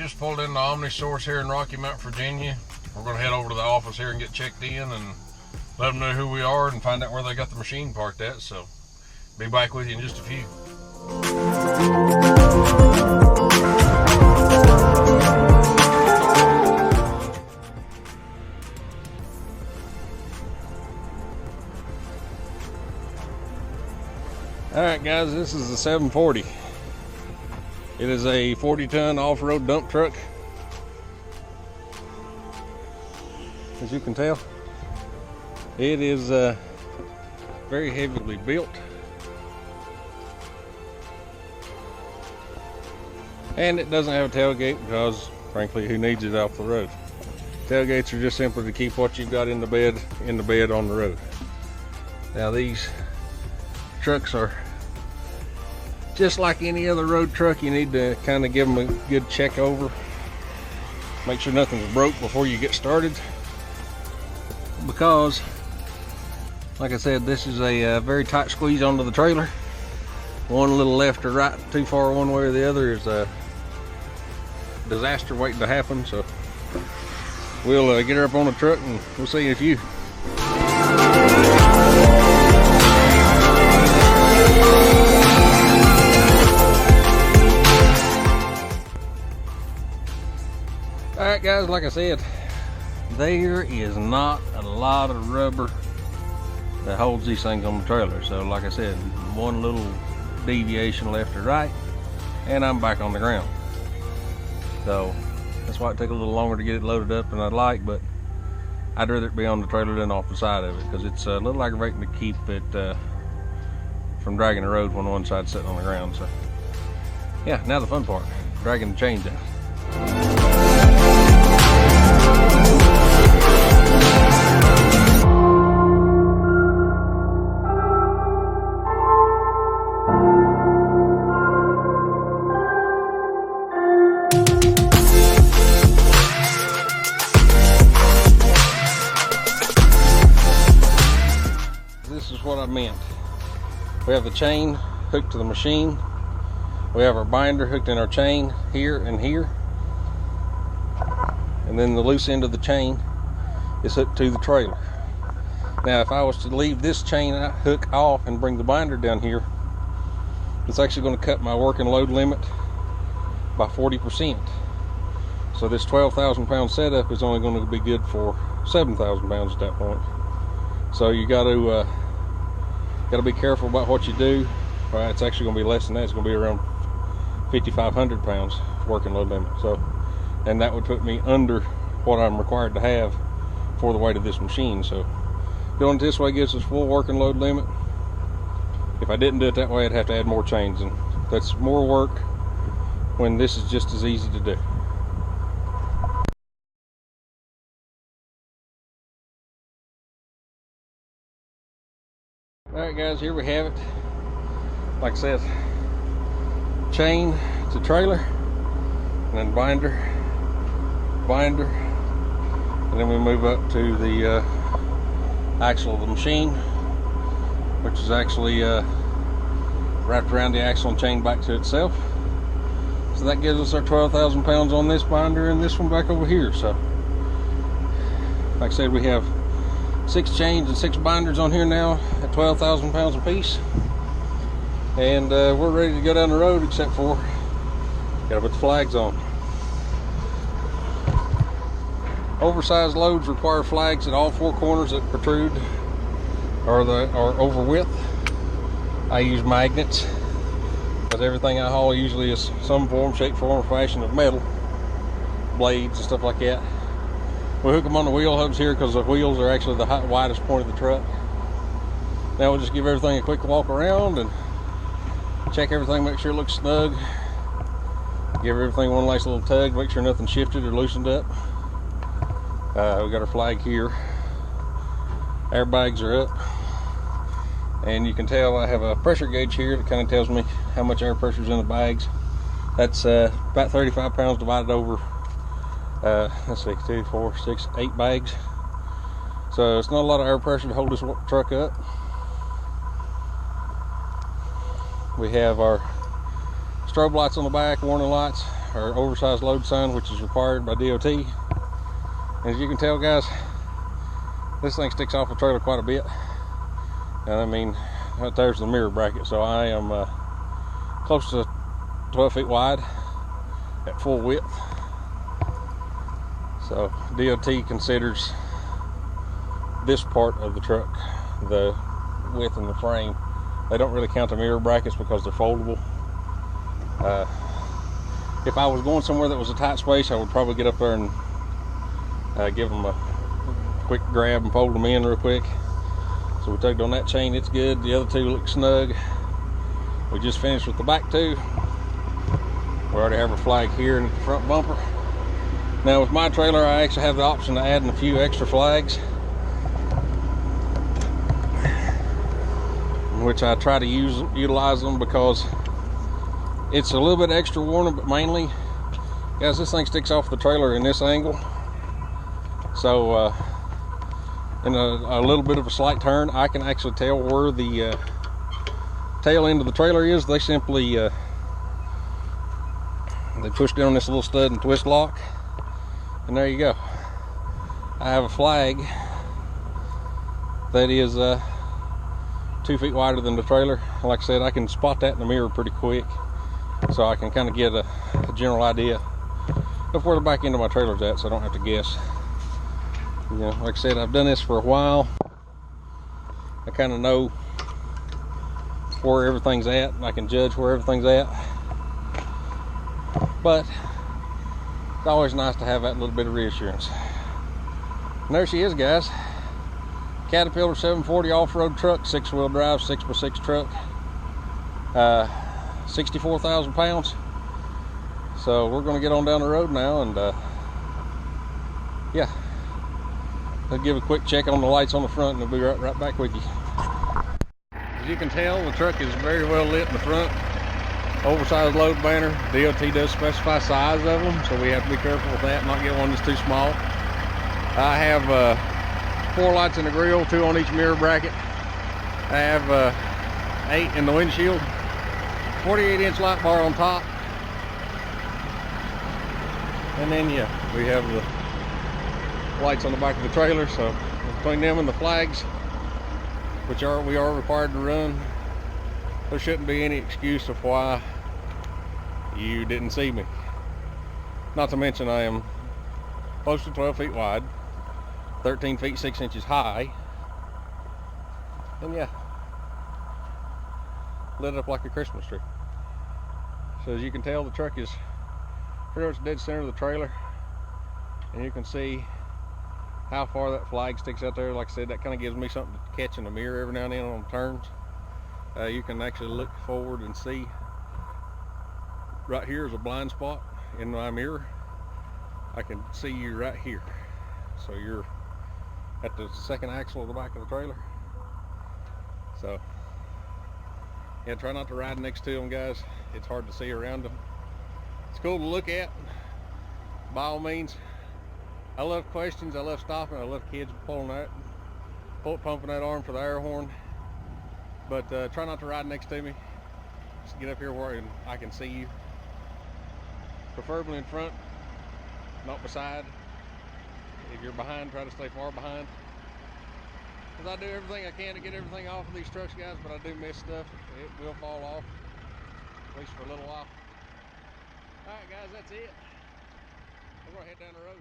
just pulled in the OmniSource here in Rocky Mount, Virginia. We're going to head over to the office here and get checked in and let them know who we are and find out where they got the machine parked at. So, be back with you in just a few. Alright guys, this is the 740. It is a 40-ton off-road dump truck. As you can tell, it is very heavily built. And it doesn't have a tailgate because, frankly, who needs it off the road? Tailgates are just simply to keep what you've got in the bed on the road. Now these trucks are just like any other road truck. You need to kind of give them a good check over. Make sure nothing's broke before you get started. Because, like I said, this is a very tight squeeze onto the trailer. One little left or right too far one way or the other is a disaster waiting to happen. So we'll get her up on the truck and we'll see you in a few. Alright guys, like I said, there is not a lot of rubber that holds these things on the trailer. So like I said, one little deviation left or right and I'm back on the ground. So that's why it took a little longer to get it loaded up than I'd like, but I'd rather it be on the trailer than off the side of it because it's a little aggravating to keep it from dragging the road when one side's sitting on the ground. So yeah, now the fun part, dragging the chains out. This is what I meant. We have the chain hooked to the machine. We have our binder hooked in our chain here and here. And then the loose end of the chain is hooked to the trailer. Now if I was to leave this chain hook off and bring the binder down here, it's actually going to cut my working load limit by 40%. So this 12,000 pound setup is only going to be good for 7,000 pounds at that point. So you got to be careful about what you do. Well, it's actually going to be less than that. It's going to be around 5,500 pounds working load limit. So, and that would put me under what I'm required to have for the weight of this machine. So doing it this way gives us full working load limit. If I didn't do it that way, I'd have to add more chains, and that's more work when this is just as easy to do. Alright guys, here we have it. Like I said, chain to trailer, and then binder, and then we move up to the axle of the machine, which is actually wrapped around the axle and chained back to itself. So that gives us our 12,000 pounds on this binder and this one back over here. So like I said, we have 6 chains and 6 binders on here now at 12,000 pounds a piece, and we're ready to go down the road, except for gotta put the flags on. Oversized loads require flags at all 4 corners that protrude or are over width. I use magnets because everything I haul usually is some form, shape, form, or fashion of metal, blades and stuff like that. We hook them on the wheel hubs here because the wheels are actually the widest point of the truck. Now we'll just give everything a quick walk around and check everything, make sure it looks snug. Give everything one nice little tug, make sure nothing shifted or loosened up. We got our flag here. Airbags are up. And you can tell I have a pressure gauge here that kind of tells me how much air pressure is in the bags. That's about 35 pounds divided over, let's see, 2, 4, 6, 8 bags. So it's not a lot of air pressure to hold this truck up. We have our strobe lights on the back, warning lights, or oversized load sign, which is required by DOT. And as you can tell, guys, this thing sticks off the trailer quite a bit. And I mean, right there's the mirror bracket, so I am close to 12 feet wide at full width. So DOT considers this part of the truck the width in the frame. They don't really count the mirror brackets because they're foldable. If I was going somewhere that was a tight space, I would probably get up there and give them a quick grab and fold them in real quick. So we tugged on that chain, it's good. The other two look snug. We just finished with the back two. We already have a flag here in the front bumper. Now with my trailer, I actually have the option of adding a few extra flags, which I try to utilize them because it's a little bit extra warning, but mainly, guys, this thing sticks off the trailer in this angle. So in a little bit of a slight turn, I can actually tell where the tail end of the trailer is. They simply they push down this little stud and twist lock, and there you go. I have a flag that is 2 feet wider than the trailer. Like I said, I can spot that in the mirror pretty quick, so I can kind of get a general idea of where the back end of my trailer's at, so I don't have to guess. You know, like I said, I've done this for a while. I kind of know where everything's at, and I can judge where everything's at. But it's always nice to have that little bit of reassurance. And there she is, guys. Caterpillar 740 off-road truck, 6-wheel drive, 6x6 truck. 64,000 pounds. So we're going to get on down the road now, and yeah, I'll give a quick check on the lights on the front, and we'll be right back with you. As you can tell, the truck is very well lit in the front. Oversized load banner. DOT does specify size of them, so we have to be careful with that, not get one that's too small. I have 4 lights in the grill, 2 on each mirror bracket. I have 8 in the windshield. 48-inch light bar on top, and then yeah, we have the lights on the back of the trailer. So between them and the flags, which we are required to run, there shouldn't be any excuse of why you didn't see me. Not to mention I am close to 12 feet wide, 13 feet 6 inches high, and yeah, lit up like a Christmas tree. So as you can tell, the truck is pretty much dead center of the trailer, and you can see how far that flag sticks out there. Like I said, that kind of gives me something to catch in the mirror every now and then on turns. You can actually look forward and see right here is a blind spot in my mirror. I can see you right here, so you're at the second axle of the back of the trailer. So yeah, try not to ride next to them, guys. It's hard to see around them. It's cool to look at, by all means. I love questions, I love stopping, I love kids pumping that arm for the air horn. But try not to ride next to me. Just get up here where I can see you. Preferably in front, not beside. If you're behind, try to stay far behind. Because I do everything I can to get everything off of these trucks, guys, but I do miss stuff. It will fall off, at least for a little while. Alright guys, that's it. We're going to head down the road.